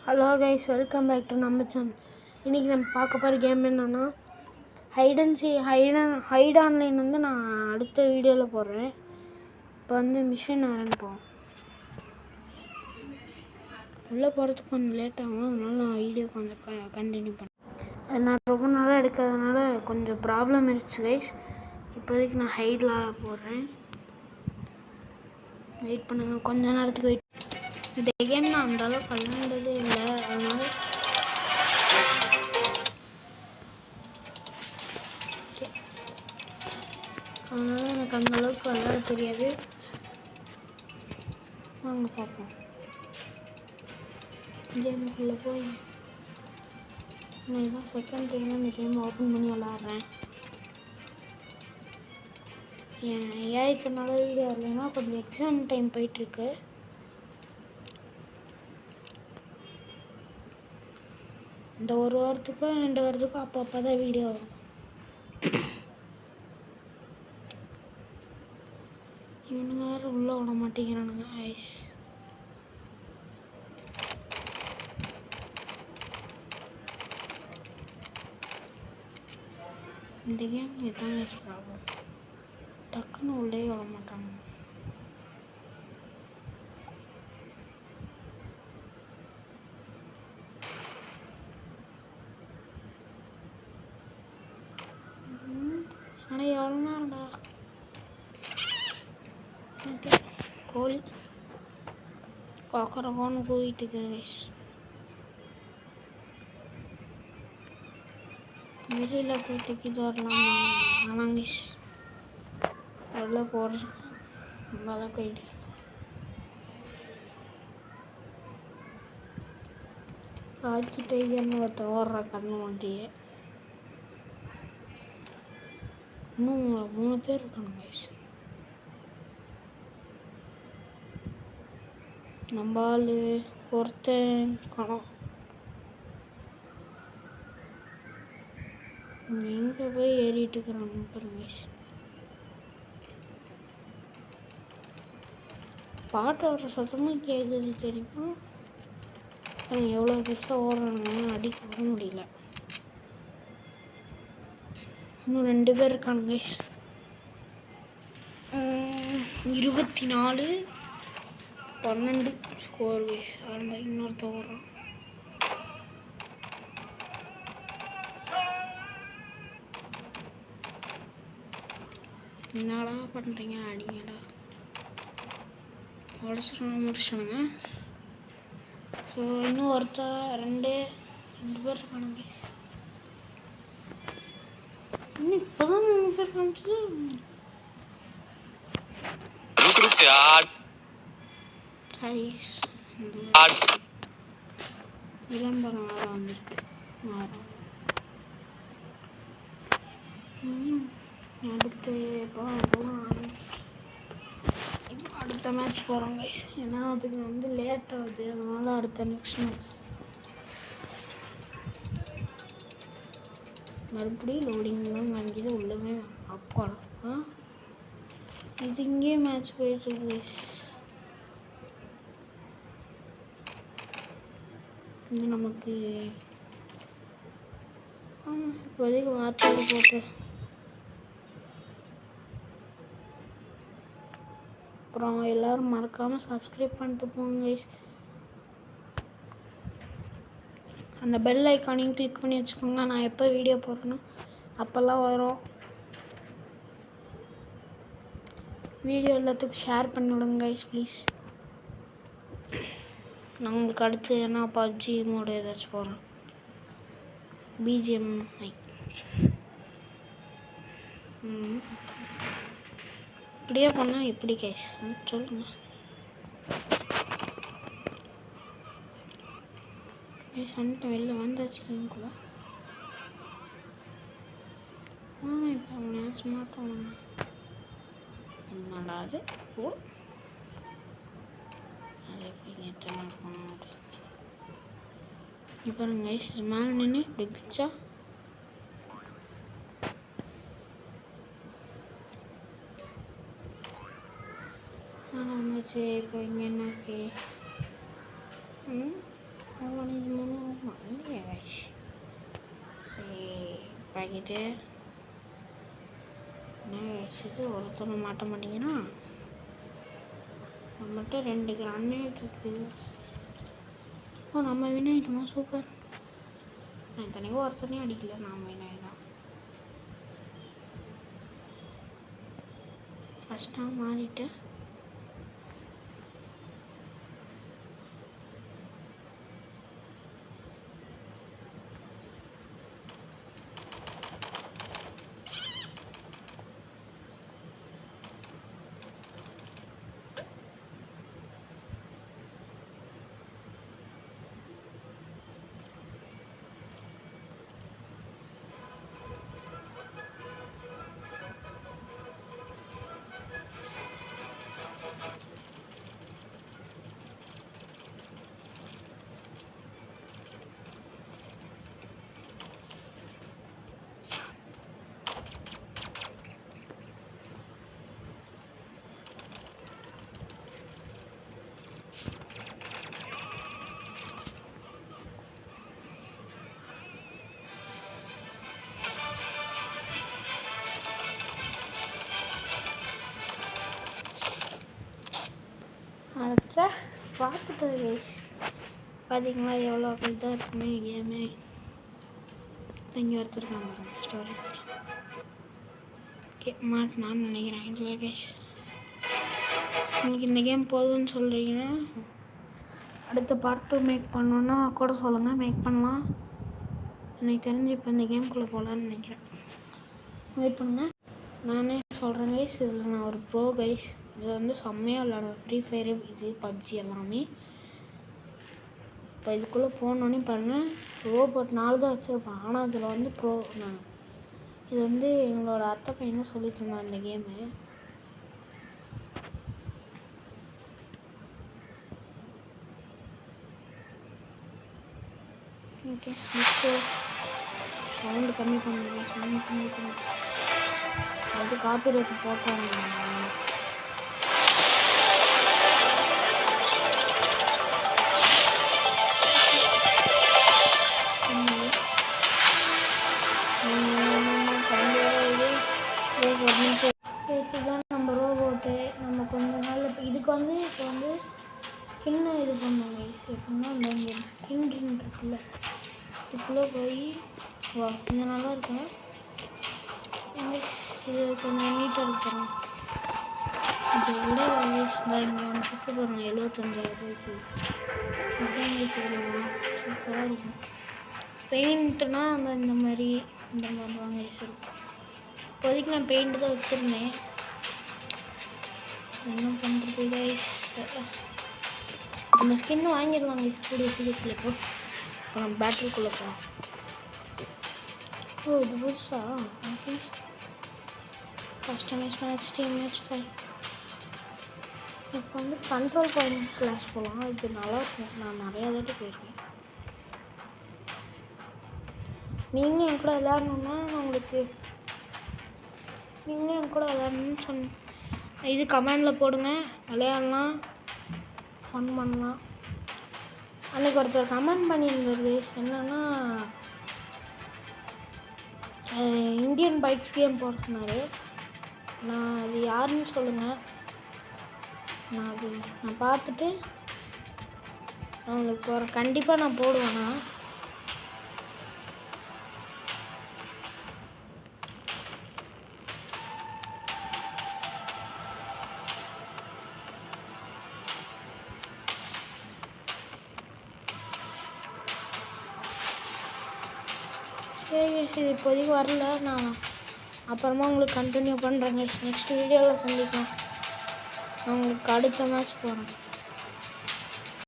Hello guys, welcome back to நம்ம channel. இன்றைக்கி நம்ம பார்க்க போகிற கேம் என்னென்னா ஹைட் ஆன்லைன் வந்து நான் அடுத்த வீடியோவில் போடுறேன். இப்போ வந்து மிஷின் ஆரம்பிப்போம். உள்ளே போகிறதுக்கு கொஞ்சம் லேட் ஆகும், அதனால நான் வீடியோ கொஞ்சம் கண்டினியூ பண்ணேன். நான் ரொம்ப நாளாக எடுக்கிறதுனால கொஞ்சம் ப்ராப்ளம் இருந்துச்சு கைஸ். இப்போதைக்கு நான் ஹைடில் போடுறேன். வெயிட் பண்ணுங்கள், கொஞ்ச நேரத்துக்கு வெயிட். இந்த கேம் நான் அந்தளவுக்கு விளையாண்டதே இல்லை, அதனால் எனக்கு அந்தளவுக்கு விளையாட தெரியாது. வாங்க பார்ப்போம். கேமுக்குள்ளே போய் நான் இதான் செகண்ட் டைம் இந்த கேம் ஓப்பன் பண்ணி விளாட்றேன். ஏன் இத்தனை நாள் வீடியோ வரலைன்னா கொஞ்சம் எக்ஸாம் டைம் போயிட்டுருக்கு. இந்த ஒரு வாரத்துக்கோ 2 வாரத்துக்கோ அப்பப்போ தான் வீடியோ வரும். இவனுங்க வேறு உள்ளே விட மாட்டேங்கிறானுங்க. ஐஸ் இந்த கேம் இதுதான் ஐஸ் ப்ராப்ளம். டக்குன்னு உள்ளே விட மாட்டாங்க. ஆனால் எவ்வளோ நேரம்டா. ஓகே, கோழி கொக்கரக்கோன்னு கூவிட்டு இருக்குது கைஸ். வெளியில் போய் டிக்கெட் வரலாம். ஆனால் கைஸ் உள்ள போடுறது நல்லா போயிட்டு ராக்கி டைகர்னு ஒருத்த ஓடுற கண்ணு மாட்டியே. இன்னும் 3 பேர் இருக்காங்க கைஸ். நம்ம ஆள் ஒருத்தன் காணோம். எங்கே போய் ஏறிட்டு இருக்கிறாங்க பாருங்க கைஸ். பாட்டு வர சத்தமும் கேட்குது தெரியுமா? எவ்வளோ பெருசாக ஓடுறானுங்க, அடிக்க கூட முடியல. இன்னும் 2 பேர் இருக்காங்க கைஸ். 24-12 score guys. அதில் இன்னொருத்த ஓடுறான். என்னடா பண்ணுறீங்க? அடிங்கடா. முடிச்சானுங்க. ஸோ இன்னும் ரெண்டு பேர் இருக்கானுங்க கைஸ். இன்னும் இப்போ தான் 3 பேர் காமிச்சது. விளம்பரம் வேறு வந்துருக்கு. அடுத்து அடுத்த மேட்ச் போகிறோம் கைஸ். ஏன்னா அதுக்கு வந்து லேட் ஆகுது, அதனால அடுத்த நெக்ஸ்ட் மேட்ச் மறுபடியும் லோடிங்லாம் வாங்கிது உள்ளவே அப்பாடா. இது இங்கேயே மேட்ச் போயிட்டுருக்கு கைஸ். இது நமக்கு இப்போதைக்கு வாட்சாடு போட்டு அப்புறம் எல்லோரும் மறக்காமல் சப்ஸ்கிரைப் பண்ணிட்டு போங்க கைஸ். அந்த பெல் ஐக்கானையும் கிளிக் பண்ணி வச்சுக்கோங்க. நான் எப்போ வீடியோ போடுறேனோ அப்போல்லாம் வரும். வீடியோ எல்லாத்துக்கும் ஷேர் பண்ணி விடுங்க கைஸ் ப்ளீஸ். நான் உங்களுக்கு அடுத்து என்ன பப்ஜி மோடு ஏதாச்சும் போடுறேன். BGMI இப்படியே பண்ணால் எப்படி கைஸ் சொல்லுங்கள். சண்டை வெளில வந்தாச்சு கேம்குள்ள. இப்போ மேட்ச் மாட்டோம். என்னடா அது இப்போ கைஸ் மேலே நின்று இப்படி கிச்சா ஆனால் வந்துச்சு. இப்போ இங்கே என்ன இருக்கு? இல்லையா கைஸ் பாக்கெட்டு என்ன கைஸ் ஒருத்தனை மாட்ட மாட்டீங்கன்னா நம்மகிட்ட 2 கிரானைட் இருக்குது. நம்ம வின் ஆகிட்டோமா? சூப்பர். நான் இத்தனைக்கும் ஒருத்தனையும் அடிக்கல, நான் வின் ஆகிடும். ஃபஸ்ட்டாக மாறிட்டேன். அழைச்சா பார்த்துட்டு கைஸ் பார்த்தீங்களா எவ்வளோ இதாக இருக்குமே கேமு. இங்கே ஒருத்தருக்காங்க ஸ்டோரேஜ். ஓகே மாட்டினான்னு நினைக்கிறேன். இல்லை கைஸ் உங்களுக்கு இந்த கேம் போதும்னு சொல்கிறீங்கன்னா அடுத்த பார்ட் 2 மேக் பண்ணோன்னா கூட சொல்லுங்கள், மேக் பண்ணலாம். எனக்கு தெரிஞ்சு இப்போ இந்த கேம்குள்ளே போகலான்னு நினைக்கிறேன். வெயிட் பண்ணுங்கள், நானே சொல்கிறேன் கைஸ். இதில் நான் ஒரு ப்ரோ கைஸ். இது வந்து செம்மையாக விளாடுவேன். ஃப்ரீ ஃபயரு, இது பப்ஜி எல்லாமே. இப்போ இதுக்குள்ளே போனோன்னே பாருங்கள், ரோபோட் 4 தான் வச்சுருப்பேன். ஆனால் அதில் வந்து ப்ரோ நான். இது வந்து எங்களோட அத்தை பையன் தான் சொல்லிட்டு இருந்தான் இந்த கேமு. ஓகே நெக்ஸ்ட்டு சவுண்டு கம்மி பண்ணுங்க, சவுண்டு கம்மி பண்ணுங்க. அது காப்பி ரேட்டு போட்டாங்க. இதுதான் நம்ம ரோபோட்டு. நம்ம கொஞ்சம் நாள் இதுக்கு வந்து இப்போ வந்து ஸ்கின்னை இது பண்ணுவாங்க. எப்படின்னா இந்த ஸ்கின் ட்ரின் இருக்குல்ல, இதுக்குள்ளே போய் வா கொஞ்சம் நல்லா இருக்குங்க. இது கொஞ்சம் நீட்டாக இருக்கிறோம். இது விட இங்கே சுற்று போகிறோம் 75,000 இதுதான் சூப்பராக இருக்கும். பெயிண்ட்டுனா இந்த மாதிரி வாங்க இருக்கும். இப்போதைக்கு நான் பெயிண்ட்டு தான் வச்சுருந்தேன். என்ன பண்ணுறது கைஸ், நம்ம ஸ்கின்னு வாங்கிடலாம் கூடிய சீக்கிரத்தில். இப்போ நம்ம பேட்டரிக்குள்ளே போகலாம். ஓ இது புதுசா? Okay customise match, team match 5. இப்போ வந்து கண்ட்ரோல் பாயிண்ட் கிளாஸ் போகலாம். இது நல்லாயிருக்கும். நான் நிறையா தாட்டி போயிருக்கேன். நீங்களும் என் கூட விளையாடணுன்னா நான் உங்களுக்கு விளையாடணும்னு சொன்னேன். இது கமெண்டில் போடுங்க, விளையாடலாம், ஃபன் பண்ணலாம். அன்றைக்கி ஒருத்தர் கமெண்ட் பண்ணியிருந்தாரு என்னென்னா இந்தியன் பைக்ஸ் கேம் போட சொன்னார். நான் அது யாருன்னு சொல்லுங்கள், நான் பார்த்துட்டு நான் உங்களுக்கு போகிறேன். கண்டிப்பாக நான் போடுவேண்ணா. சரி இது இப்போதைக்கு வரல, நான் அப்புறமா உங்களுக்கு கண்டினியூ பண்ணுறேங்க. நெக்ஸ்ட் வீடியோவில் சந்திக்கலாம். நான் உங்களுக்கு அடுத்த மேட்ச் போகிறேன்.